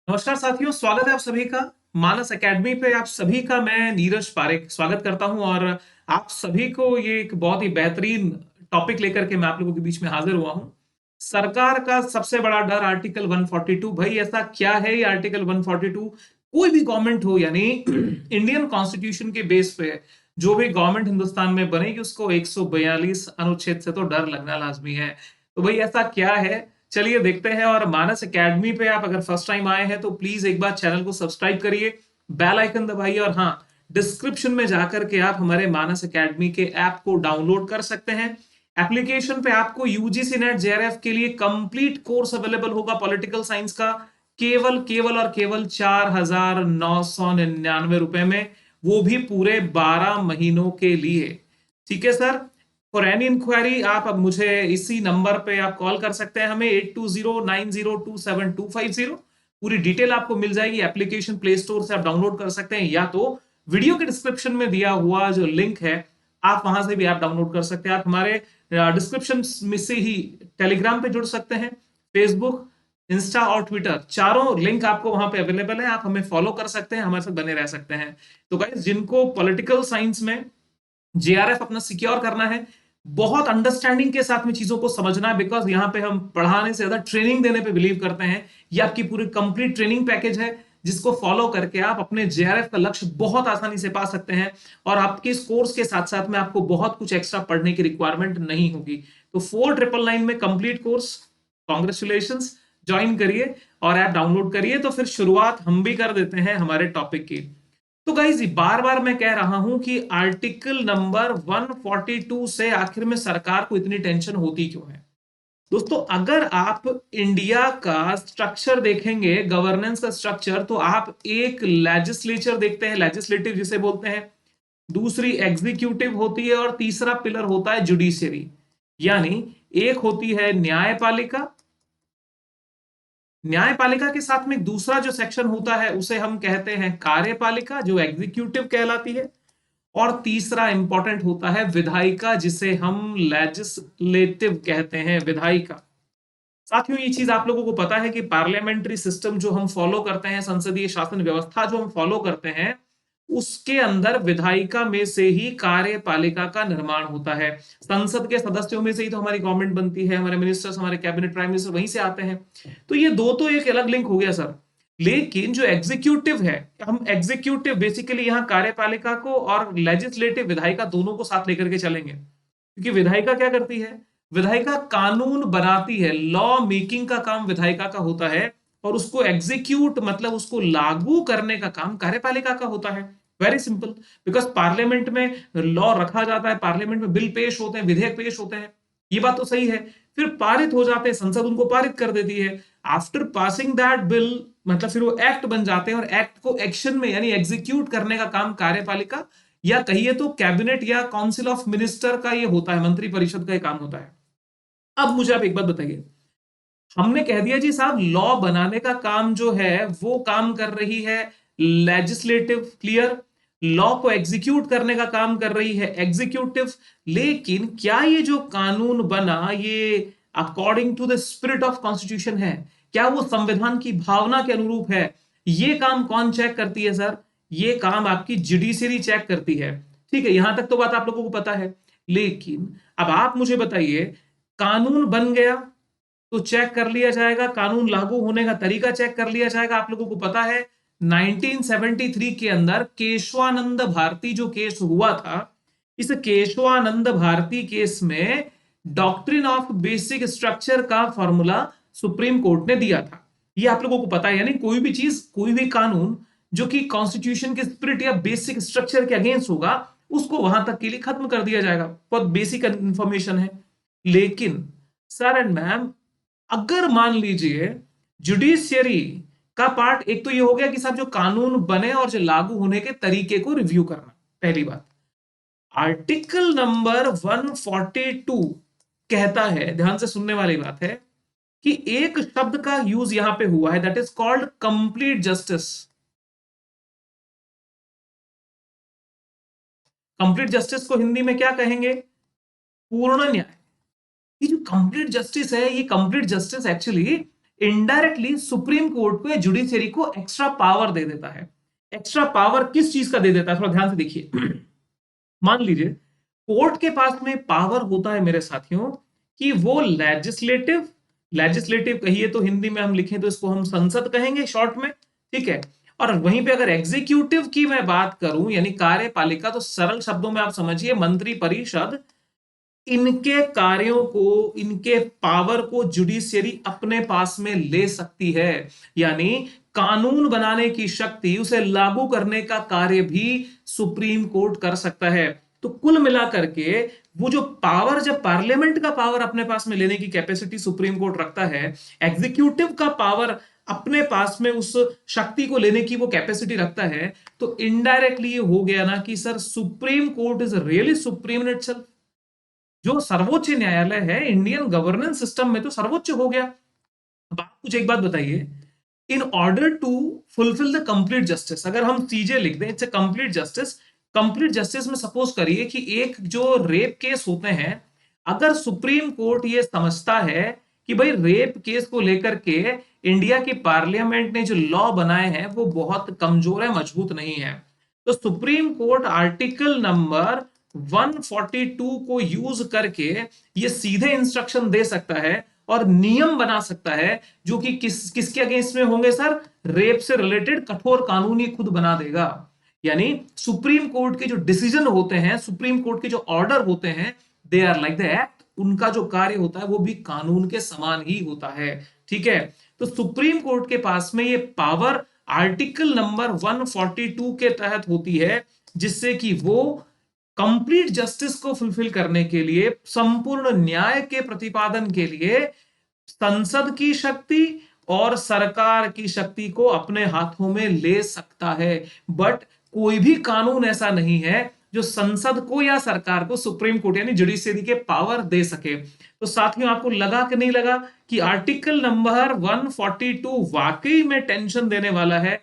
नमस्कार साथियों, स्वागत है आप सभी का मानस एकेडमी पे। आप सभी का मैं नीरज पारेख स्वागत करता हूं और आप सभी को ये एक बहुत ही बेहतरीन टॉपिक लेकर के मैं आप लोगों के बीच में हाजिर हुआ हूं। सरकार का सबसे बड़ा डर आर्टिकल 142। भाई ऐसा क्या है ये आर्टिकल 142? कोई भी गवर्नमेंट हो, यानी इंडियन कॉन्स्टिट्यूशन के बेस पे जो भी गवर्नमेंट हिंदुस्तान में बनेगी उसको 142 अनुच्छेद से तो डर लगना लाजमी है। तो भाई ऐसा क्या है, चलिए देखते हैं। और मानस एकेडमी पे आप अगर फर्स्ट टाइम आए हैं तो प्लीज एक बार चैनल को सब्सक्राइब करिए, बेल आइकन दबाइए और हाँ, डिस्क्रिप्शन में जाकर के आप हमारे मानस एकेडमी के ऐप को डाउनलोड कर सकते हैं। एप्लीकेशन पे आपको यूजीसी नेट जेआरएफ के लिए कंप्लीट कोर्स अवेलेबल होगा पॉलिटिकल साइंस का, केवल केवल और केवल 4,999 रुपए में, वो भी पूरे 12 महीनों के लिए। ठीक है सर। फॉर एनी इंक्वायरी आप अब मुझे इसी नंबर पे आप कॉल कर सकते हैं, हमें 8209027250। पूरी डिटेल आपको मिल जाएगी। एप्लीकेशन प्ले स्टोर से आप डाउनलोड कर सकते हैं या तो वीडियो के डिस्क्रिप्शन में दिया हुआ जो लिंक है आप वहां से भी आप डाउनलोड कर सकते हैं। आप हमारे डिस्क्रिप्शन में से ही टेलीग्राम पे जुड़ सकते हैं, फेसबुक, इंस्टा और ट्विटर, चारों लिंक आपको वहां पे अवेलेबल है। आप हमें फॉलो कर सकते हैं, हमारे साथ बने रह सकते हैं। तो गाइस, जिनको पॉलिटिकल साइंस में जेआरएफ अपना सिक्योर करना है, बहुत अंडरस्टैंडिंग के साथ में चीजों को समझना है, बिकॉज यहाँ पे हम पढ़ाने से ज्यादा ट्रेनिंग देने पे बिलीव करते हैं। ये आपकी पूरी कंप्लीट ट्रेनिंग पैकेज है जिसको फॉलो करके आप अपने जेआरएफ का लक्ष्य बहुत आसानी से पा सकते हैं और आपके इस कोर्स के साथ साथ में आपको बहुत कुछ एक्स्ट्रा पढ़ने की रिक्वायरमेंट नहीं होगी। तो 4999 में कंप्लीट कोर्स, कॉन्ग्रेचुलेशन, ज्वाइन करिए और ऐप डाउनलोड करिए। तो फिर शुरुआत हम भी कर देते हैं हमारे टॉपिक की। तो गाइज, बार बार मैं कह रहा हूं कि आर्टिकल नंबर 142 से आखिर में सरकार को इतनी टेंशन होती क्यों है। दोस्तों, अगर आप इंडिया का स्ट्रक्चर देखेंगे, गवर्नेंस का स्ट्रक्चर, तो आप एक लेजिस्लेचर देखते हैं, लेजिस्लेटिव जिसे बोलते हैं, दूसरी एग्जीक्यूटिव होती है और तीसरा पिलर होता है जुडिशियरी। यानी एक होती है न्यायपालिका, न्यायपालिका के साथ में दूसरा जो सेक्शन होता है उसे हम कहते हैं कार्यपालिका, जो एग्जीक्यूटिव कहलाती है, और तीसरा इंपॉर्टेंट होता है विधायिका, जिसे हम लेजिस्लेटिव कहते हैं, विधायिका। साथियों, ये चीज आप लोगों को पता है कि पार्लियामेंट्री सिस्टम जो हम फॉलो करते हैं, संसदीय शासन व्यवस्था जो हम फॉलो करते हैं, उसके अंदर विधायिका में से ही कार्यपालिका का निर्माण होता है। संसद के सदस्यों में से ही तो हमारी गवर्नमेंट बनती है, हमारे मिनिस्टर्स, हमारे कैबिनेट, प्राइम मिनिस्टर वहीं से आते हैं। तो ये दो तो एक अलग लिंक हो गया सर। लेकिन जो एग्जीक्यूटिव है, हम एग्जीक्यूटिव बेसिकली यहाँ कार्यपालिका को और लेजिस्लेटिव विधायिका दोनों को साथ लेकर के चलेंगे, क्योंकि विधायिका क्या करती है, विधायिका कानून बनाती है, लॉ मेकिंग का काम विधायिका का होता है, और उसको एग्जीक्यूट मतलब उसको लागू करने का काम कार्यपालिका का होता है। Very simple. बिकॉज पार्लियामेंट में लॉ रखा जाता है, पार्लियामेंट में बिल पेश होते हैं, विधेयक पेश होते हैं, ये बात तो सही है। फिर पारित हो जाते हैं, संसद उनको पारित कर देती है। आफ्टर पासिंग दैट बिल, मतलब फिर वो एक्ट बन जाते हैं और एक्ट को एक्शन में यानी एग्जीक्यूट करने का काम कार्यपालिका या कहिए तो कैबिनेट या काउंसिल ऑफ मिनिस्टर का ये होता है, मंत्री परिषद का ये काम होता है। अब मुझे आप एक बात बताइए, हमने कह दिया जी साहब लॉ बनाने का काम जो है वो काम कर रही है लेजिस्लेटिव, क्लियर। लॉ को एग्जीक्यूट करने का काम कर रही है एग्जीक्यूटिव। लेकिन क्या ये जो कानून बना ये according to the spirit of constitution है? क्या वो संविधान की भावना के अनुरूप है? ये काम कौन चेक करती है सर? ये काम आपकी जुडिशरी चेक करती है। ठीक है, यहां तक तो बात आप लोगों को पता है। लेकिन अब आप मुझे बताइए, कानून बन गया तो चेक कर लिया जाएगा, कानून लागू होने का तरीका चेक कर लिया जाएगा। आप लोगों को पता है 1973 के अंदर केशवानंद भारती जो केस हुआ था, इस केशवानंद भारती केस में डॉक्ट्रिन ऑफ बेसिक स्ट्रक्चर का फॉर्मूला सुप्रीम कोर्ट ने दिया था। ये आप लोगों को पता है। यानी कोई भी चीज, कोई भी कानून जो कि कॉन्स्टिट्यूशन के स्पिरिट या बेसिक स्ट्रक्चर के अगेंस्ट होगा, उसको वहां तक के लिए खत्म कर दिया जाएगा। बहुत बेसिक इंफॉर्मेशन है। लेकिन सर एंड मैम, अगर मान लीजिए जुडिशियरी का पार्ट एक तो ये हो गया कि साहब जो कानून बने और जो लागू होने के तरीके को रिव्यू करना, पहली बात। आर्टिकल नंबर 142 कहता है, ध्यान से सुनने वाली बात है, कि एक शब्द का यूज यहां पे हुआ है, that is called complete justice. Complete justice को हिंदी में क्या कहेंगे? पूर्ण न्याय। ये जो कंप्लीट जस्टिस है, ये complete justice actually indirectly supreme court को या जुडिशरी को एक्स्ट्रा पावर दे देता है। एक्स्ट्रा पावर किस चीज का दे देता है, थोड़ा ध्यान से देखिए। मान लीजिए कोर्ट के पास में पावर होता है मेरे साथियों कि वो लेजिस्लेटिव, लेजिस्लेटिव कहिए तो हिंदी में हम लिखें तो इसको हम संसद कहेंगे शॉर्ट में, ठीक है। और वहीं पे अगर एग्जीक्यूटिव की मैं बात करूं यानी कार्यपालिका, तो सरल शब्दों में आप समझिए मंत्री परिषद, इनके कार्यों को, इनके पावर को जुडिशियरी अपने पास में ले सकती है। यानी कानून बनाने की शक्ति, उसे लागू करने का कार्य भी सुप्रीम कोर्ट कर सकता है। तो कुल मिलाकर के वो जो पावर, जब पार्लियामेंट का पावर अपने पास में लेने की कैपेसिटी सुप्रीम कोर्ट रखता है, एग्जीक्यूटिव का पावर अपने पास में उस शक्ति को लेने की वो कैपेसिटी रखता है, तो इनडायरेक्टली ये हो गया ना कि sir supreme court is really supreme in itself. जो सर्वोच्च न्यायालय है इंडियन गवर्नेंस सिस्टम में तो सर्वोच्च हो गया। अब आप मुझे एक बात बताइए, in order to fulfil the complete justice, अगर हम चीजें लिख दें it's a complete justice, complete justice में सपोज करिए कि एक जो रेप केस होते हैं, अगर सुप्रीम कोर्ट ये समझता है कि भाई रेप केस को लेकर के इंडिया की पार्लियामेंट ने जो लॉ बनाए हैं वो बहुत कमजोर है, मजबूत नहीं है, तो सुप्रीम कोर्ट आर्टिकल नंबर 142 को यूज करके ये सीधे इंस्ट्रक्शन दे सकता है और नियम बना सकता है जो कि किसके अगेंस्ट में होंगे सर, रेप से रिलेटेड कठोर कानून ये खुद बना देगा। यानी सुप्रीम कोर्ट के जो डिसीजन होते हैं, सुप्रीम कोर्ट के जो ऑर्डर होते हैं, they are like the act, उनका जो कार्य होता है वो भी कानून के समान ही होता है, ठीक है। तो सुप्रीम कोर्ट के पास में ये पावर आर्टिकल नंबर 142 के तहत होती है, जिससे कि वो कंप्लीट जस्टिस को फुलफिल करने के लिए, संपूर्ण न्याय के प्रतिपादन के लिए संसद की शक्ति और सरकार की शक्ति को अपने हाथों में ले सकता है। बट कोई भी कानून ऐसा नहीं है जो संसद को या सरकार को, सुप्रीम कोर्ट यानी जुडिशरी के पावर दे सके। तो साथियों आपको लगा कि नहीं लगा कि आर्टिकल नंबर 142 वाकई में टेंशन देने वाला है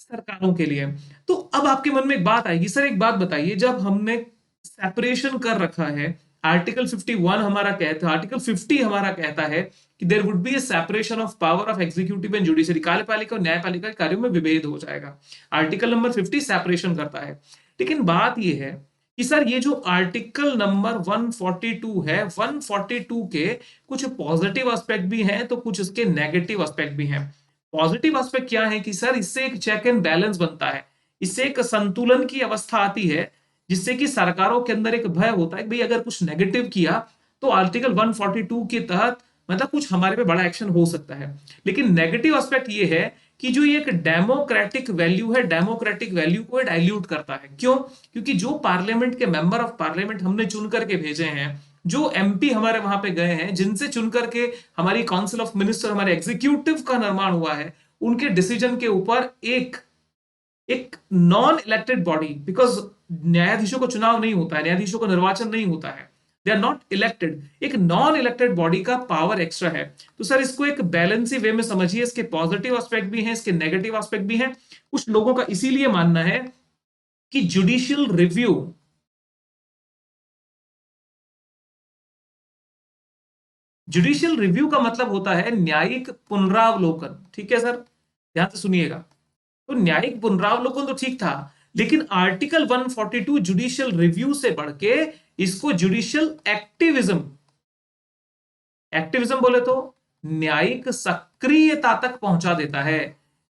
सरकारों के लिए। तो अब आपके मन में एक बात आएगी, सर एक बात बताइए, जब हमने सेपरेशन कर रखा है, आर्टिकल 51 हमारा कहता है, आर्टिकल 50 हमारा कहता है कि there would be a separation of power of executive and judiciary, कार्यपालिका और न्यायपालिका के कार्यों में विभेद हो जाएगा। आर्टिकल नंबर 50 सेपरेशन करता है। लेकिन बात यह है कि सर ये जो आर्टिकल नंबर 142 है, 142 के कुछ पॉजिटिव एस्पेक्ट भी हैं तो कुछ इसके नेगेटिव एस्पेक्ट भी हैं। पॉजिटिव एस्पेक्ट क्या है कि सर इससे एक चेक एंड बैलेंस बनता है, इससे एक संतुलन की अवस्था आती है, जिससे कि सरकारों के अंदर एक भय होता है कि भाई अगर कुछ नेगेटिव किया तो आर्टिकल 142 के तहत मतलब कुछ हमारे पे बड़ा एक्शन हो सकता है। लेकिन नेगेटिव एस्पेक्ट ये है कि जो ये एक डेमोक्रेटिक वैल्यू है, डेमोक्रेटिक वैल्यू को डाइल्यूट करता है। क्यों? क्योंकि जो पार्लियामेंट के मेंबर ऑफ पार्लियामेंट हमने चुन करके भेजे हैं, जो एमपी हमारे वहां पे गए हैं, जिनसे चुन करके हमारी काउंसिल ऑफ मिनिस्टर, हमारे एग्जीक्यूटिव का निर्माण हुआ है, उनके डिसीजन के ऊपर एक एक नॉन इलेक्टेड बॉडी, बिकॉज न्यायाधीशों का चुनाव नहीं होता है, न्यायाधीशों का निर्वाचन नहीं होता है, दे आर नॉट इलेक्टेड, एक नॉन इलेक्टेड बॉडी का पावर एक्स्ट्रा है। तो सर इसको एक बैलेंसी वे में समझिए, इसके पॉजिटिव एस्पेक्ट भी हैं, इसके नेगेटिव एस्पेक्ट भी हैं। कुछ लोगों का इसीलिए मानना है कि जुडिशियल रिव्यू, जुडिशियल रिव्यू का मतलब होता है न्यायिक पुनरावलोकन, ठीक है सर, ध्यान से सुनिएगा। तो न्यायिक पुनरावलोकन तो ठीक था, लेकिन आर्टिकल 142 जुडिशियल रिव्यू से बढ़ के इसको जुडिशियल एक्टिविज्म, एक्टिविज्म बोले तो न्यायिक सक्रियता तक पहुंचा देता है।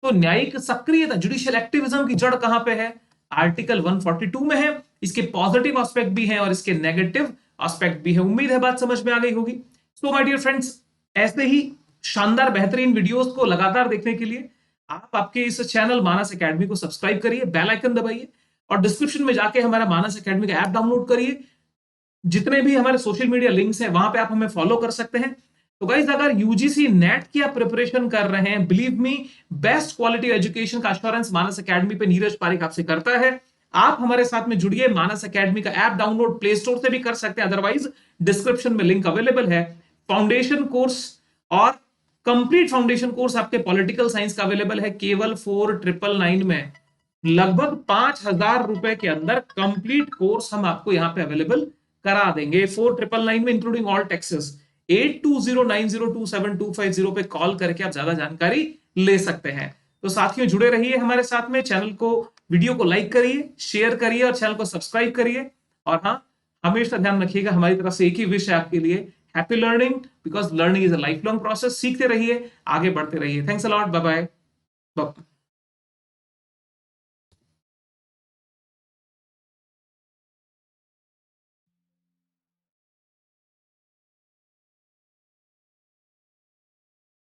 तो न्यायिक सक्रियता, जुडिशियल एक्टिविज्म की जड़ कहां पे है? आर्टिकल 142 में है। इसके पॉजिटिव एस्पेक्ट भी हैं और इसके नेगेटिव एस्पेक्ट भी है। उम्मीद है बात समझ में आ गई होगी। सो माय डियर फ्रेंड्स, ऐसे ही शानदार बेहतरीन वीडियोस को लगातार देखने के लिए आप आपके इस चैनल मानस एकेडमी को सब्सक्राइब करिए, बेल आइकन दबाइए और डिस्क्रिप्शन में जाके हमारा मानस एकेडमी का ऐप डाउनलोड करिए। जितने भी हमारे सोशल मीडिया लिंक्स हैं वहां पे आप हमें फॉलो कर सकते हैं। तो गाइस, अगर यूजीसी नेट की आप प्रिपरेशन कर रहे हैं, believe me, best quality education का एश्योरेंस मानस एकेडमी पे नीरज पारिक आपसे करता है। आप हमारे साथ में जुड़िए, मानस एकेडमी का ऐप डाउनलोड प्ले स्टोर से भी कर सकते हैं, अदरवाइज डिस्क्रिप्शन में लिंक अवेलेबल है। फाउंडेशन कोर्स और कंप्लीट फाउंडेशन कोर्स आपके पॉलिटिकल साइंस का अवेलेबल है केवल 4999 में। लगभग 5000 रुपए के अंदर कंप्लीट कोर्स हम आपको यहां पे अवेलेबल करा देंगे 4999 में, इंक्लूडिंग ऑल टैक्सेस। 8209027250 पे कॉल करके आप ज्यादा जानकारी ले सकते हैं। तो साथियों जुड़े रहिए हमारे साथ में, चैनल को, वीडियो को लाइक करिए, शेयर करिए और चैनल को सब्सक्राइब करिए। और हाँ, हमेशा ध्यान रखिएगा, हमारी तरफ से एक ही विश है आपके लिए, happy learning, because learning is a life long process. सीखते रहिए, आगे बढ़ते रहिए। Thanks a lot, bye bye.